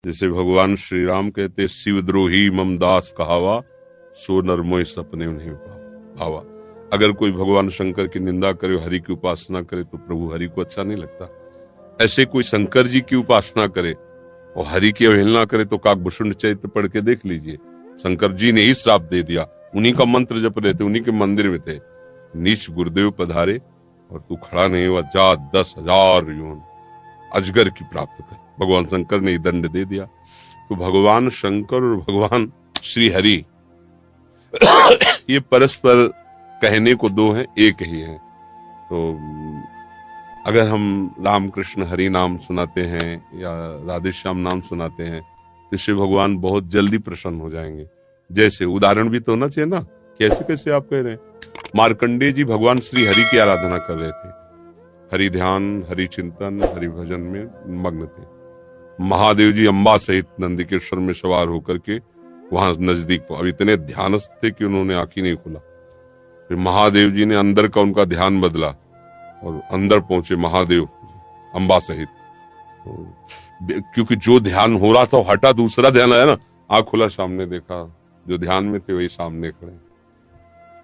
जैसे भगवान श्री राम कहते, शिवद्रोही मम दास कहावा, सो नर मोहि सपने उन्हें भावा। अगर कोई भगवान शंकर की निंदा करे, हरि की उपासना करे, तो प्रभु हरि को अच्छा नहीं लगता। ऐसे कोई शंकर जी की उपासना करे और हरि की अवहेलना करे तो काकभूषण चरित्र पढ़ के देख लीजिए। शंकर जी ने ही श्राप दे दिया, उन्हीं का मंत्र जप रहे थे, उन्हीं के मंदिर में थे। नीच गुरुदेव पधारे और तू खड़ा नहीं हुआ, जा 10,000 योन अजगर की प्राप्त कर। भगवान शंकर ने दंड दे दिया। तो भगवान शंकर और भगवान श्री हरि ये परस्पर कहने को दो हैं, एक ही है। तो अगर हम राम कृष्ण हरि नाम सुनाते हैं या राधे श्याम नाम सुनाते हैं तो इससे भगवान बहुत जल्दी प्रसन्न हो जाएंगे। जैसे उदाहरण भी तो होना चाहिए ना, कैसे कैसे आप कह रहे हैं। मार्कंडेय जी भगवान श्री हरि की आराधना कर रहे थे, हरि ध्यान, हरि चिंतन, हरि भजन में मग्न थे। महादेव जी अम्बा सहित नंदिकेश्वर में सवार होकर के वहां नजदीक, अब इतने ध्यानस्थ थे कि उन्होंने आंख ही नहीं खोला। फिर महादेव जी ने अंदर का उनका ध्यान बदला और अंदर पहुंचे महादेव अम्बा सहित। तो क्योंकि जो ध्यान हो रहा था हटा, दूसरा ध्यान आया ना, आंख खोला, सामने देखा, जो ध्यान में थे वही सामने खड़े।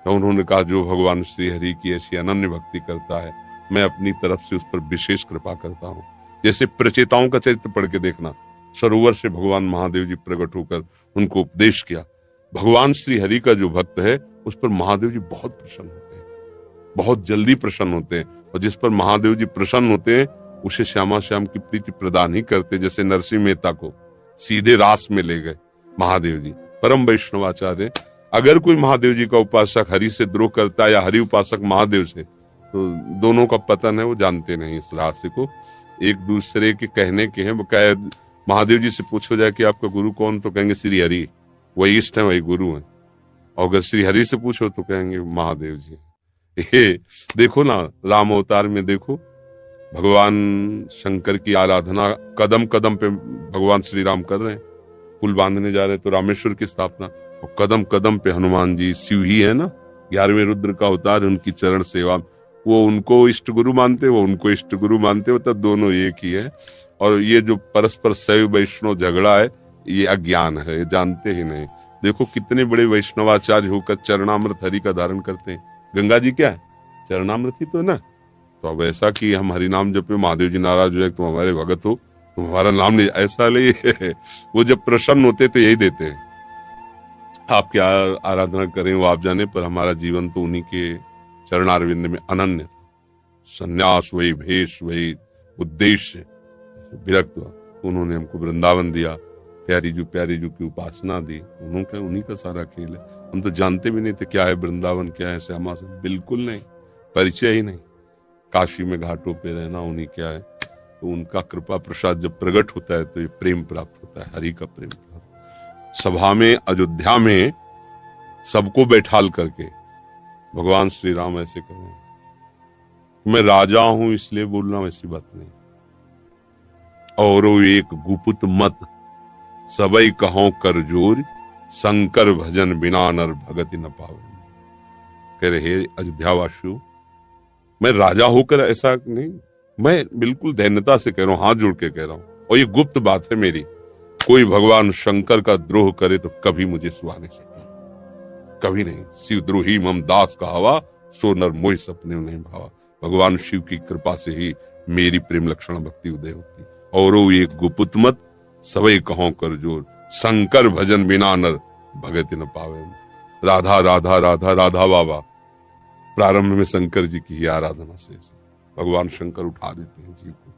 तो उन्होंने कहा, जो भगवान श्री हरि की ऐसी अनन्य भक्ति करता है, मैं अपनी तरफ से उस पर विशेष कृपा करता हूँ। जैसे प्रचेताओं का चरित्र पढ़ के देखना, सरोवर से भगवान महादेव जी प्रकट होकर उनको उपदेश किया। भगवान श्री हरि का जो भक्त है उस पर महादेव जी बहुत प्रसन्न होते हैं, बहुत जल्दी प्रसन्न होते हैं। और जिस पर महादेव जी प्रसन्न होते हैं उसे श्यामा श्याम की प्रीति प्रदान ही करते। जैसे नरसिंह मेहता को सीधे रास में ले गए महादेव जी, परम वैष्णवाचार्य। अगर कोई महादेव जी का उपासक हरि से द्रोह करता है या हरि उपासक महादेव से, तो दोनों का पतन है, वो जानते नहीं इस रहस्य को। एक दूसरे के कहने के हैं। बकाया महादेव जी से पूछो जाए कि आपका गुरु कौन, तो कहेंगे श्री हरि, वही इष्ट है, वही गुरु है। और अगर श्री हरि से पूछो तो कहेंगे महादेव जी। ये देखो ना, राम अवतार में देखो, भगवान शंकर की आराधना कदम कदम पे भगवान श्री राम कर रहे हैं। पुल बांधने जा रहे तो रामेश्वर की स्थापना, और कदम कदम पे हनुमान जी, शिव ही है ना, 11वें रुद्र का अवतार, उनकी चरण सेवा। वो उनको इष्ट गुरु मानते, वो उनको इष्ट गुरु मानते, मतलब दोनों एक ही है। और ये जो परस्पर शैव वैष्णव झगड़ा है, ये अज्ञान है, ये जानते ही नहीं। देखो कितने बड़े वैष्णवाचार्य होकर चरणामृत हरि का धारण करते हैं। गंगा जी क्या है, चरणामृत ही तो है ना। तो अब ऐसा कि हम हरि नाम जपे, महादेव जी नाराज हो जाए, तुम हमारे भगत हो, तुम हमारा नाम नहीं, ऐसा नहीं। वो जब प्रसन्न होते तो यही देते हैं, आप क्या आराधना करें वो आप जाने, पर हमारा जीवन तो उन्हीं के चरणारविंद में अनन्य। सन्यास वही भेष, वही उद्देश्य, विरक्त हुआ। उन्होंने हमको वृंदावन दिया, प्यारी जू की उपासना दी, उन्हीं का सारा खेल है। हम तो जानते भी नहीं थे क्या है वृंदावन, क्या है श्यामा से, बिल्कुल नहीं, परिचय ही नहीं। काशी में घाटों पे रहना, उन्हीं क्या है। तो उनका कृपा प्रसाद जब प्रकट होता है तो ये प्रेम प्राप्त होता है, हरि का प्रेम प्राप्त। सभा में अयोध्या में सबको बैठाल करके भगवान श्री राम ऐसे कह रहे हैं, मैं राजा हूं इसलिए बोल रहा हूं, ऐसी बात नहीं। और एक गुपुत मत सबई कहो कर जोर, शंकर भजन बिना नर भगति न पावे। कह रहे अयोध्यावासियों, मैं राजा होकर ऐसा नहीं, मैं बिल्कुल दैन्यता से कह रहा हूं, हाथ जोड़ के कह रहा हूं, और ये गुप्त बात है मेरी। कोई भगवान शंकर का द्रोह करे तो कभी मुझे सुहा नहीं सकता, कभी नहीं। शिवद्रोही मम दास कहावा, सो नर मोहि सपने नहीं भावा। भगवान शिव की कृपा से ही मेरी प्रेम लक्षण भक्ति उदय होती। और एक गुपुत मत सबई कहो कर जोर, शंकर भजन बिना नर भगति न पावे। राधा राधा राधा राधा बाबा, प्रारंभ में शंकर जी की ही आराधना से भगवान शंकर उठा देते हैं जीव को।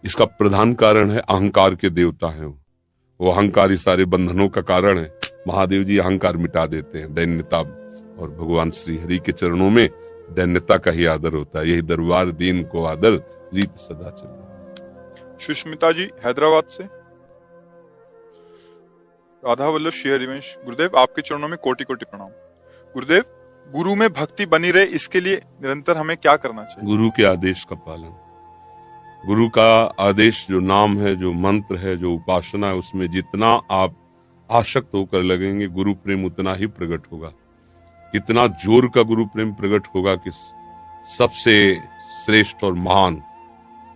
इसका प्रधान कारण है अहंकार के देवता हैं वो अहंकार ही सारे बंधनों का कारण है। महादेव जी अहंकार मिटा देते हैं, दैन्यता। और भगवान श्री हरि के चरणों में दैन्यता का ही आदर होता है। यही दरबार दीन को आदर, रीत सदा चले। सुष्मिता जी हैदराबाद से। राधा वल्लभ श्री हरिवंश, गुरुदेव आपके चरणों में कोटि कोटि प्रणाम। गुरुदेव, गुरु में भक्ति बनी रहे इसके लिए निरंतर हमें क्या करना चाहिए? गुरु के आदेश का पालन। गुरु का आदेश जो नाम है, जो मंत्र है, जो उपासना है, उसमें जितना आप आसक्त होकर लगेंगे, गुरु प्रेम उतना ही प्रकट होगा। इतना जोर का गुरु प्रेम प्रकट होगा कि सबसे श्रेष्ठ और महान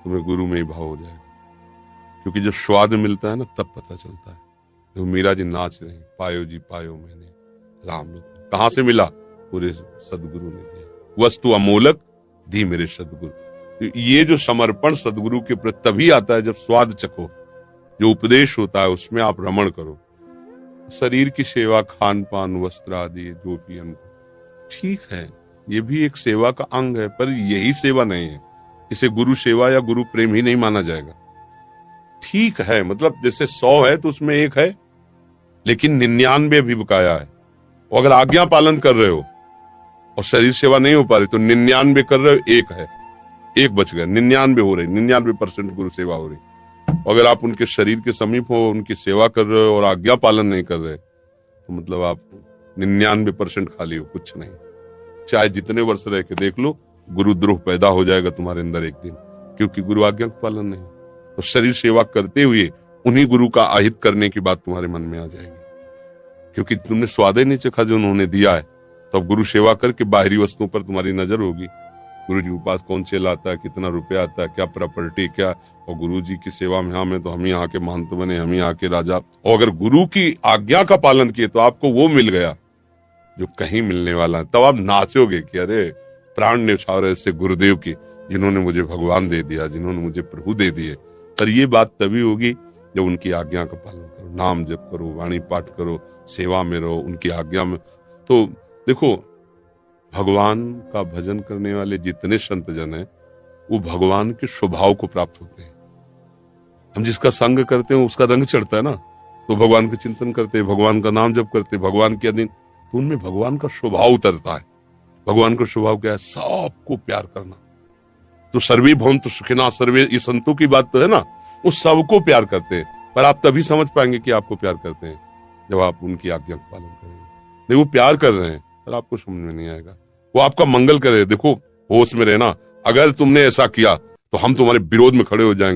तुम्हें गुरु में ही भाव हो जाएगा। क्योंकि जब स्वाद मिलता है ना तब पता चलता है। तो मीरा जी नाच रहे हैं, पायो जी पायो मैंने राम रत्न। कहां से मिला? पूरे सदगुरु ने दिया। वस्तु अमोलक दी मेरे सदगुरु। तो ये जो समर्पण सदगुरु के प्रति तभी आता है जब स्वाद चखो, जो उपदेश होता है उसमें आप रमण करो। शरीर की सेवा, खान पान, वस्त्र आदि जो भी हमको ठीक है, ये भी एक सेवा का अंग है, पर यही सेवा नहीं है। इसे गुरु सेवा या गुरु प्रेम ही नहीं माना जाएगा। ठीक है, मतलब जैसे 100 है तो उसमें एक है, लेकिन 99 भी बकाया है। और अगर आज्ञा पालन कर रहे हो और शरीर सेवा नहीं हो पा रही तो 99 कर रहे हो, एक है, एक बच गया, 99 हो रही, 99% गुरु सेवा हो रही। अगर आप उनके शरीर के समीप हो, उनकी सेवा कर रहे हो और आज्ञा पालन नहीं कर रहे तो मतलब आप 99% खाली हो, कुछ नहीं। चाहे जितने वर्ष रह के देख लो, गुरुद्रोह पैदा हो जाएगा तुम्हारे अंदर एक दिन, क्योंकि गुरु आज्ञा का पालन नहीं। तो शरीर सेवा करते हुए उन्हीं गुरु का आहित करने की बात तुम्हारे मन में आ जाएगी, क्योंकि तुमने स्वाद ही नहीं चखा जो उन्होंने दिया है। तो अब गुरु सेवा करके बाहरी वस्तुओं पर तुम्हारी नजर होगी। गुरु जी के पास कौन चेला आता है, कितना रुपया आता है, क्या प्रॉपर्टी, क्या, और गुरु जी की सेवा में हाँ, मैं तो हम ही यहाँ के महंत बने, हम ही यहाँ के राजा। और अगर गुरु की आज्ञा का पालन किए तो आपको वो मिल गया जो कहीं मिलने वाला है। तब आप नाचोगे कि अरे प्राण न्यौछावर ऐसे गुरुदेव की, जिन्होंने मुझे भगवान दे दिया, जिन्होंने मुझे प्रभु दे दिए। पर ये बात तभी होगी जब उनकी आज्ञा का पालन करो, नाम जप करो, वाणी पाठ करो, सेवा में रहो, उनकी आज्ञा में। तो देखो, भगवान का भजन करने वाले जितने संत जन हैं वो भगवान के स्वभाव को प्राप्त होते हैं। हम जिसका संग करते हैं उसका रंग चढ़ता है ना, तो भगवान का चिंतन करते हैं, भगवान का नाम जप करते हैं, भगवान के अधीन, तो उनमें भगवान का स्वभाव उतरता है। भगवान का स्वभाव क्या है? सबको प्यार करना। तो सर्वे भवन्तु सुखिनः सर्वे, ये संतों की बात तो है ना, वो सबको प्यार करते हैं। पर आप तभी समझ पाएंगे कि आपको प्यार करते हैं जब आप उनकी आज्ञा का पालन करेंगे। नहीं, वो प्यार कर रहे हैं पर आपको समझ में नहीं आएगा। वो आपका मंगल करे। देखो, होश में रहना, अगर तुमने ऐसा किया तो हम तुम्हारे विरोध में खड़े हो जाएंगे।